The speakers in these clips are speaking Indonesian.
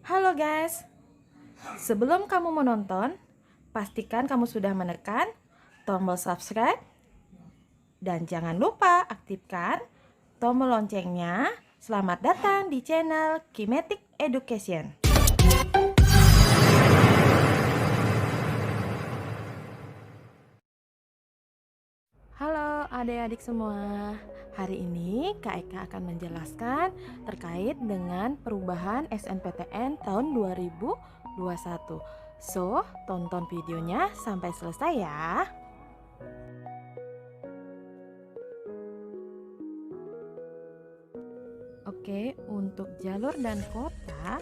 Halo guys, sebelum kamu menonton, pastikan kamu sudah menekan tombol subscribe dan jangan lupa aktifkan tombol loncengnya. Selamat datang di channel Kinetic Education. Halo adik-adik semua. Hari ini Kak Eka akan menjelaskan terkait dengan perubahan SNPTN tahun 2021. So, tonton videonya sampai selesai ya. Oke, untuk jalur dan kuota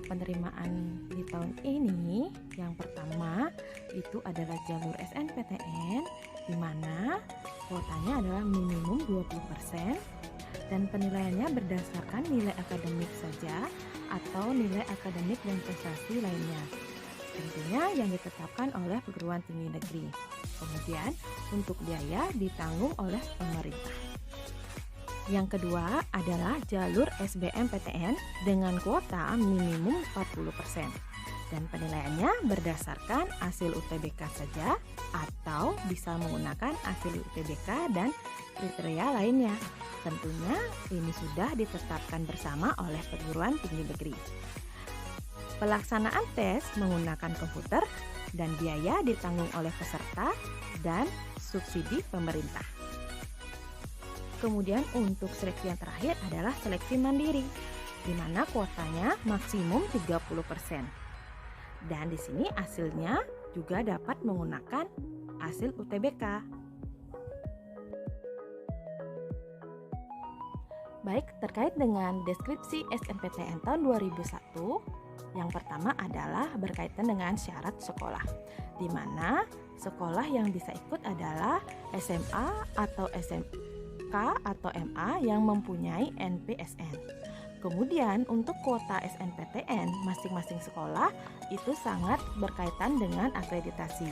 penerimaan di tahun ini, yang pertama itu adalah jalur SNPTN di mana kuotanya adalah minimum 20% dan penilaiannya berdasarkan nilai akademik saja atau nilai akademik dan prestasi lainnya. Tentunya yang ditetapkan oleh perguruan tinggi negeri. Kemudian untuk biaya ditanggung oleh pemerintah. Yang kedua adalah jalur SBMPTN dengan kuota minimum 40% dan penilaiannya berdasarkan hasil UTBK saja atau bisa menggunakan hasil UTBK dan kriteria lainnya. Tentunya ini sudah ditetapkan bersama oleh perguruan tinggi negeri. Pelaksanaan tes menggunakan komputer dan biaya ditanggung oleh peserta dan subsidi pemerintah. Kemudian untuk seleksi yang terakhir adalah seleksi mandiri, di mana kuotanya maksimum 30%. Dan di sini hasilnya juga dapat menggunakan hasil UTBK. Baik, terkait dengan deskripsi SNPTN tahun 2001, yang pertama adalah berkaitan dengan syarat sekolah, di mana sekolah yang bisa ikut adalah SMA atau SMK atau MA yang mempunyai NPSN. Kemudian untuk kuota SNPTN masing-masing sekolah itu sangat berkaitan dengan akreditasi,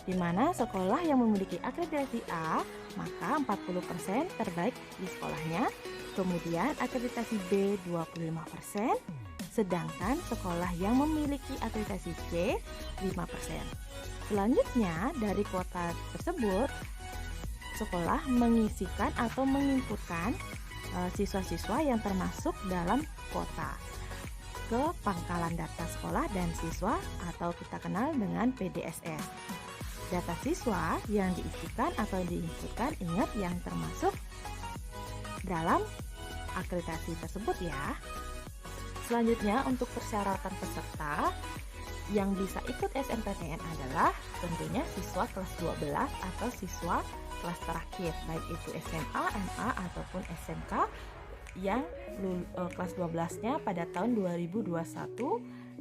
di mana sekolah yang memiliki akreditasi A maka 40% terbaik di sekolahnya, kemudian akreditasi B 25%, sedangkan sekolah yang memiliki akreditasi C 5%. Selanjutnya dari kuota tersebut sekolah mengisikan atau menginputkan siswa-siswa yang termasuk dalam kuota ke pangkalan data sekolah dan siswa atau kita kenal dengan PDSS. Data siswa yang diisikan atau diinputkan, ingat yang termasuk dalam akreditasi tersebut ya. Selanjutnya untuk persyaratan peserta yang bisa ikut SNPTN adalah tentunya siswa kelas 12 atau siswa kelas terakhir, baik itu SMA, MA ataupun SMK yang kelas 12-nya pada tahun 2021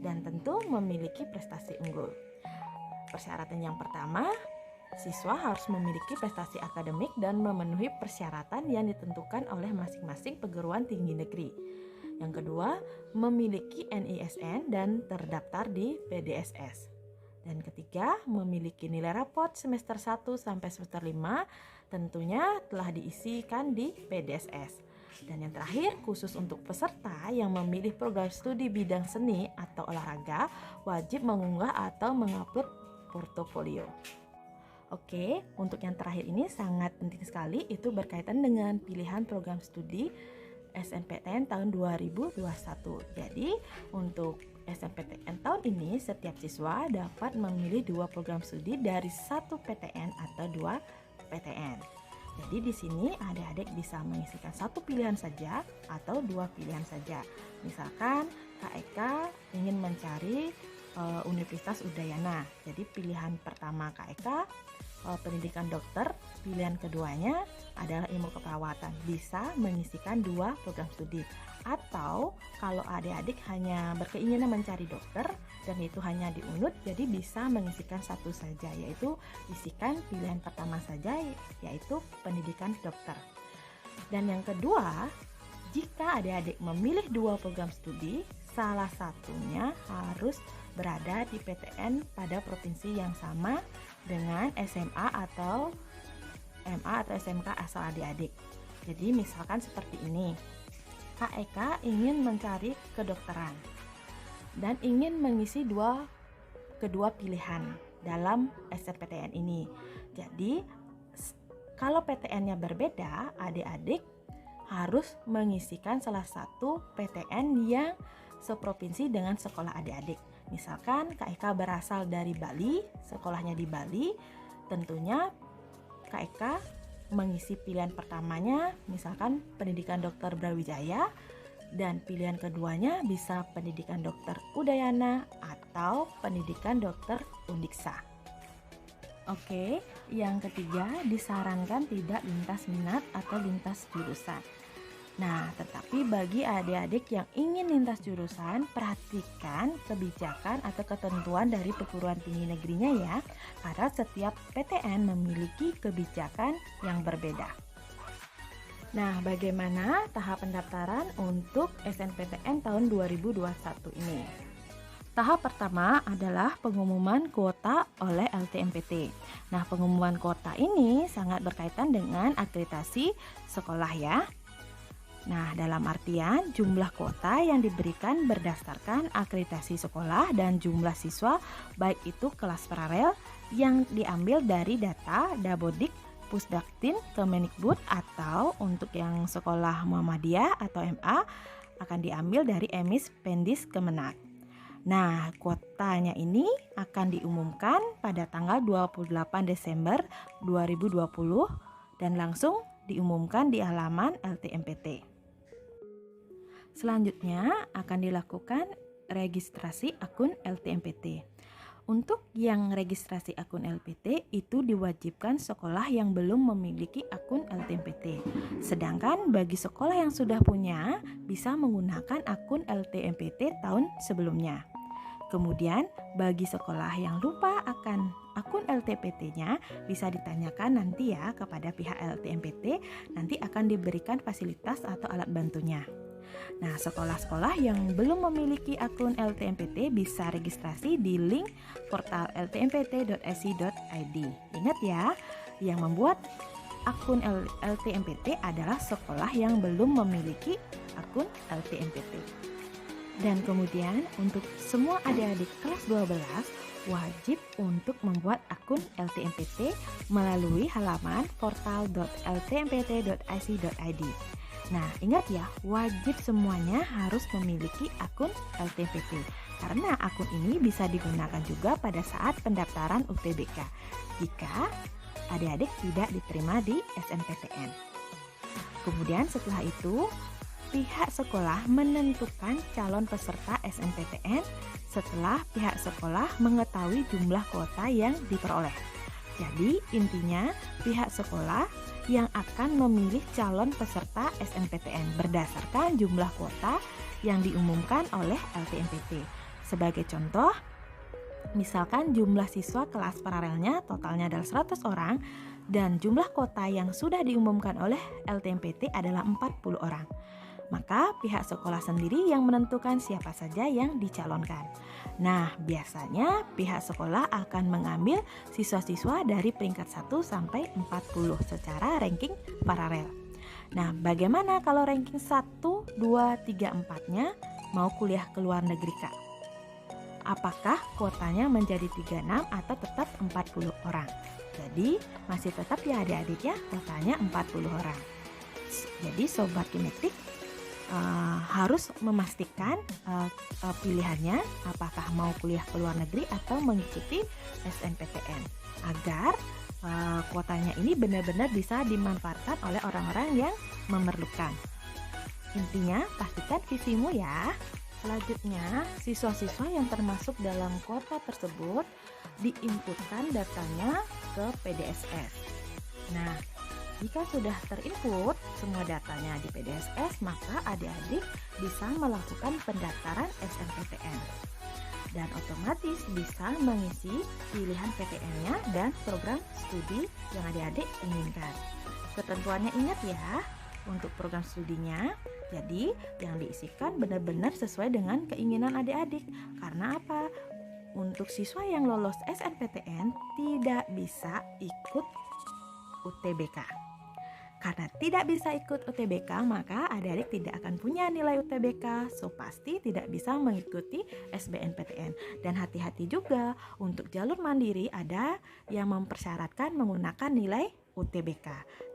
dan tentu memiliki prestasi unggul. Persyaratan yang pertama, siswa harus memiliki prestasi akademik dan memenuhi persyaratan yang ditentukan oleh masing-masing perguruan tinggi negeri. Yang kedua, memiliki NISN dan terdaftar di PDSS. Dan ketiga, memiliki nilai rapot semester 1 sampai semester 5 tentunya telah diisikan di PDSS. Dan yang terakhir, khusus untuk peserta yang memilih program studi bidang seni atau olahraga wajib mengunggah atau mengupload portofolio. Oke, untuk yang terakhir ini sangat penting sekali, itu berkaitan dengan pilihan program studi SNPTN tahun 2021. Jadi untuk SNPTN tahun ini setiap siswa dapat memilih 2 program studi dari 1 PTN atau 2 PTN. Jadi di sini adik-adik bisa mengisikan 1 pilihan saja atau 2 pilihan saja. Misalkan Kak Eka ingin mencari Universitas Udayana. Jadi pilihan pertama Kak Eka pendidikan dokter, pilihan keduanya adalah ilmu keperawatan. Bisa mengisikan 2 program studi. Atau kalau adik-adik hanya berkeinginan mencari dokter dan itu hanya di UNUD, jadi bisa mengisikan 1 saja, yaitu isikan pilihan pertama saja, yaitu pendidikan dokter. Dan yang kedua, jika adik-adik memilih 2 program studi, salah satunya harus berada di PTN pada provinsi yang sama dengan SMA atau MA atau SMK asal adik-adik. Jadi misalkan seperti ini, Kak Eka ingin mencari kedokteran. dan ingin mengisi kedua pilihan dalam SNPTN ini. Jadi kalau PTN-nya berbeda, adik-adik harus mengisikan salah satu PTN yang seprovinsi dengan sekolah adik-adik. Misalkan Kak Eka berasal dari Bali, sekolahnya di Bali, tentunya Kak Eka mengisi pilihan pertamanya misalkan pendidikan dokter Brawijaya, dan pilihan keduanya bisa pendidikan dokter Udayana atau pendidikan dokter Undiksa. Oke, yang ketiga disarankan tidak lintas minat atau lintas jurusan. Nah, tetapi bagi adik-adik yang ingin lintas jurusan, perhatikan kebijakan atau ketentuan dari perguruan tinggi negerinya ya, karena setiap PTN memiliki kebijakan yang berbeda. Nah, bagaimana tahap pendaftaran untuk SNPTN tahun 2021 ini? Tahap pertama adalah pengumuman kuota oleh LTMPT. Nah, pengumuman kuota ini sangat berkaitan dengan akreditasi sekolah ya. Nah, dalam artian jumlah kuota yang diberikan berdasarkan akreditasi sekolah dan jumlah siswa, baik itu kelas paralel yang diambil dari data Dabodik, Pusdaktin, Kemendikbud, atau untuk yang sekolah Muhammadiyah atau MA akan diambil dari Emis Pendis Kemenag. Nah, kuotanya ini akan diumumkan pada tanggal 28 Desember 2020 dan langsung diumumkan di halaman LTMPT. Selanjutnya akan dilakukan registrasi akun LTMPT. Untuk yang registrasi akun LPT itu diwajibkan sekolah yang belum memiliki akun LTMPT. Sedangkan bagi sekolah yang sudah punya bisa menggunakan akun LTMPT tahun sebelumnya. Kemudian bagi sekolah yang lupa akan akun LTMPT-nya bisa ditanyakan nanti ya kepada pihak LTMPT, nanti akan diberikan fasilitas atau alat bantunya. Nah, sekolah-sekolah yang belum memiliki akun LTMPT bisa registrasi di link portal ltmpt.ac.id. Ingat ya, yang membuat akun LTMPT adalah sekolah yang belum memiliki akun LTMPT. Dan kemudian untuk semua adik-adik kelas 12 wajib untuk membuat akun LTMPT melalui halaman portal.ltmpt.ac.id. Nah, ingat ya, wajib semuanya harus memiliki akun LTMPT karena akun ini bisa digunakan juga pada saat pendaftaran UTBK jika adik-adik tidak diterima di SNPTN. Kemudian setelah itu, pihak sekolah menentukan calon peserta SNPTN setelah pihak sekolah mengetahui jumlah kuota yang diperoleh. Jadi, intinya pihak sekolah yang akan memilih calon peserta SNPTN berdasarkan jumlah kuota yang diumumkan oleh LTMPT. Sebagai contoh, misalkan jumlah siswa kelas paralelnya totalnya adalah 100 orang dan jumlah kuota yang sudah diumumkan oleh LTMPT adalah 40 orang. Maka pihak sekolah sendiri yang menentukan siapa saja yang dicalonkan. Nah, biasanya pihak sekolah akan mengambil siswa-siswa dari peringkat 1 sampai 40 secara ranking paralel. Nah, bagaimana kalau ranking 1, 2, 3, 4-nya mau kuliah ke luar negeri, Kak? Apakah kuotanya menjadi 36 atau tetap 40 orang? Jadi, masih tetap ya adik-adik ya, kuotanya 40 orang. Jadi, Sobat Kinetik harus memastikan pilihannya apakah mau kuliah ke luar negeri atau mengikuti SNPTN agar kuotanya ini benar-benar bisa dimanfaatkan oleh orang-orang yang memerlukan. Intinya pastikan visimu ya. Selanjutnya, siswa-siswa yang termasuk dalam kuota tersebut diinputkan datanya ke PDSS. Nah, jika sudah terinput semua datanya di PDSS, maka adik-adik bisa melakukan pendaftaran SNPTN dan otomatis bisa mengisi pilihan PTN-nya dan program studi yang adik-adik inginkan. Ketentuannya ingat ya, untuk program studinya, jadi yang diisikan benar-benar sesuai dengan keinginan adik-adik. Karena apa? Untuk siswa yang lolos SNPTN tidak bisa ikut UTBK. Karena tidak bisa ikut UTBK, maka adik-adik tidak akan punya nilai UTBK, so pasti tidak bisa mengikuti SBMPTN. Dan hati-hati juga, untuk jalur mandiri ada yang mempersyaratkan menggunakan nilai UTBK.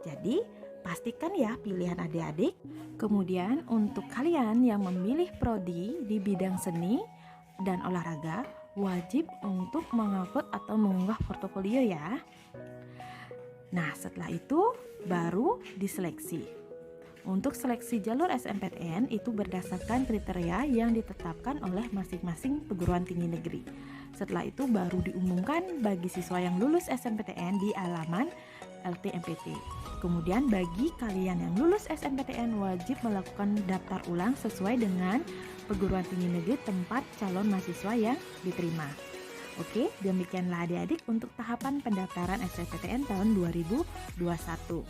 Jadi, pastikan ya pilihan adik-adik. Kemudian untuk kalian yang memilih prodi di bidang seni dan olahraga, wajib untuk mengupload atau mengunggah portofolio ya. Nah, setelah itu baru diseleksi. Untuk seleksi jalur SNMPTN itu berdasarkan kriteria yang ditetapkan oleh masing-masing perguruan tinggi negeri. Setelah itu baru diumumkan bagi siswa yang lulus SNMPTN di alaman LTMPT. Kemudian bagi kalian yang lulus SNMPTN wajib melakukan daftar ulang sesuai dengan perguruan tinggi negeri tempat calon mahasiswa yang diterima. Oke, demikianlah adik-adik untuk tahapan pendaftaran SNMPTN tahun 2021.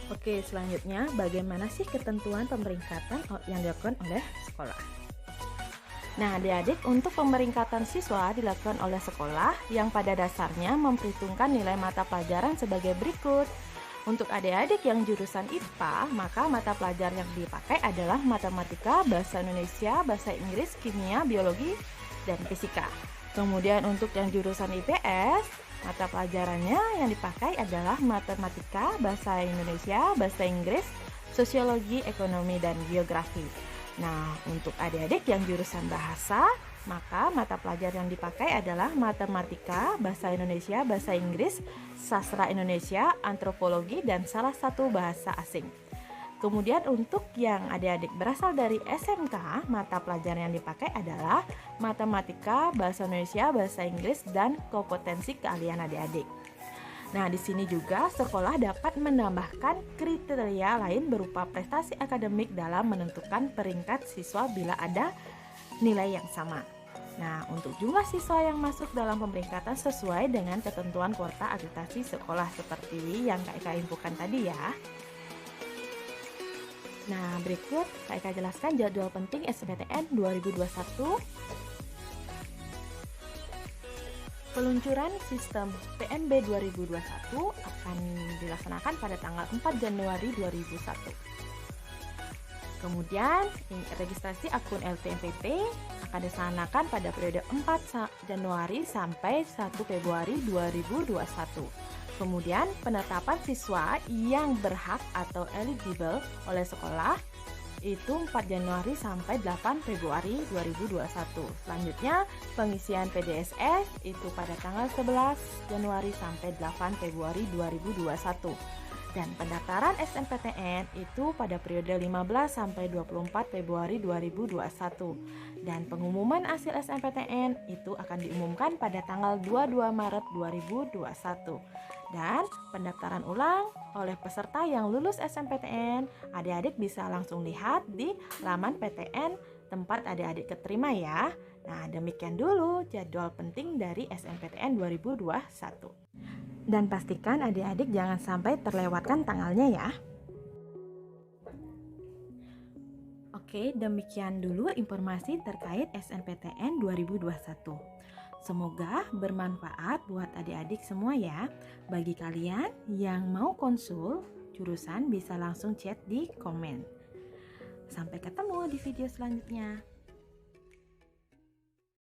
Oke, selanjutnya bagaimana sih ketentuan pemeringkatan yang dilakukan oleh sekolah? Nah, adik-adik, untuk pemeringkatan siswa dilakukan oleh sekolah yang pada dasarnya memperhitungkan nilai mata pelajaran sebagai berikut. Untuk adik-adik yang jurusan IPA, maka mata pelajaran yang dipakai adalah matematika, bahasa Indonesia, bahasa Inggris, kimia, biologi, dan fisika. Kemudian untuk yang jurusan IPS, mata pelajarannya yang dipakai adalah matematika, bahasa Indonesia, bahasa Inggris, sosiologi, ekonomi, dan geografi. Nah, untuk adik-adik yang jurusan bahasa, maka mata pelajaran yang dipakai adalah matematika, bahasa Indonesia, bahasa Inggris, sastra Indonesia, antropologi, dan salah satu bahasa asing. Kemudian untuk yang adik-adik berasal dari SMK, mata pelajaran yang dipakai adalah matematika, bahasa Indonesia, bahasa Inggris, dan kompetensi keahlian adik-adik. Nah, di sini juga sekolah dapat menambahkan kriteria lain berupa prestasi akademik dalam menentukan peringkat siswa bila ada nilai yang sama. Nah, untuk jumlah siswa yang masuk dalam pemeringkatan sesuai dengan ketentuan kuota akreditasi sekolah seperti yang Kak Eka infokan tadi ya. Nah, berikut Kak Eka jelaskan jadwal penting SNMPTN 2021. Peluncuran sistem PMB 2021 akan dilaksanakan pada tanggal 4 Januari 2001. Kemudian, registrasi akun LTMPT akan dilaksanakan pada periode 4 Januari sampai 1 Februari 2021. Kemudian, penetapan siswa yang berhak atau eligible oleh sekolah itu 4 Januari sampai 8 Februari 2021. Selanjutnya, pengisian PDSS itu pada tanggal 11 Januari sampai 8 Februari 2021. Dan pendaftaran SNMPTN itu pada periode 15 sampai 24 Februari 2021. Dan pengumuman hasil SNMPTN itu akan diumumkan pada tanggal 22 Maret 2021. Dan pendaftaran ulang oleh peserta yang lulus SNMPTN, adik-adik bisa langsung lihat di laman PTN tempat adik-adik keterima ya. Nah, demikian dulu jadwal penting dari SNMPTN 2021. Dan pastikan adik-adik jangan sampai terlewatkan tanggalnya ya. Oke, demikian dulu informasi terkait SNMPTN 2021. Semoga bermanfaat buat adik-adik semua ya. Bagi kalian yang mau konsul jurusan bisa langsung chat di komen. Sampai ketemu di video selanjutnya.